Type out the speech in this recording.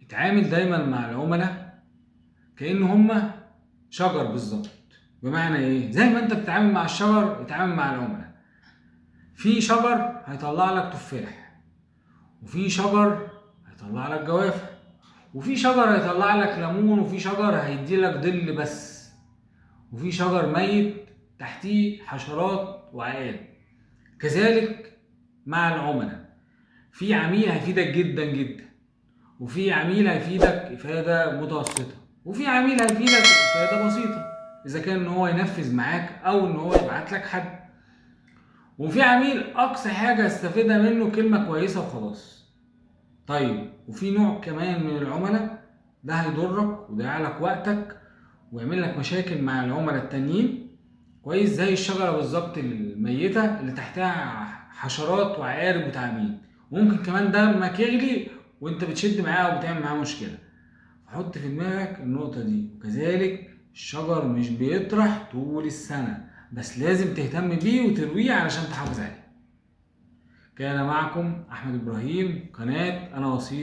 اتعامل دايما مع العملاء كأن هما شجر بالظبط. بمعنى ايه؟ زي ما انت بتتعامل مع الشجر اتعامل مع العملاء. في شجر هيطلع لك تفاح، وفي شجر هيطلع لك جوافة، وفي شجر هيطلع لك ليمون، وفي شجر هيدي لك ظل بس، وفي شجر ميت تحتيه حشرات وعقارب. كذلك مع العملاء، في عميل هيفيدك جدا جدا، وفي عميل هيفيدك افاده متوسطه، وفي عميل هيفيدك افاده بسيطه اذا كان ان هو ينفذ معاك او ان هو يبعت لك حد، وفي عميل اقصى حاجه استفيدها منه كلمه كويسه وخلاص. طيب وفي نوع كمان من العملاء ده هيضرك ويضيع لك وقتك ويعمل لك مشاكل مع العملاء التانيين، كويس، زي الشجره بالظبط الميته اللي تحتها حشرات وعقارب وتعابين، وممكن كمان دمك يغلي وانت بتشد معاه او بتعمل معاه مشكله. حط في دماغك النقطه دي. وكذلك الشجر مش بيطرح طول السنه، بس لازم تهتم بيه وترويه علشان تحافظ عليه. كان معكم احمد ابراهيم، قناه انا وسيط.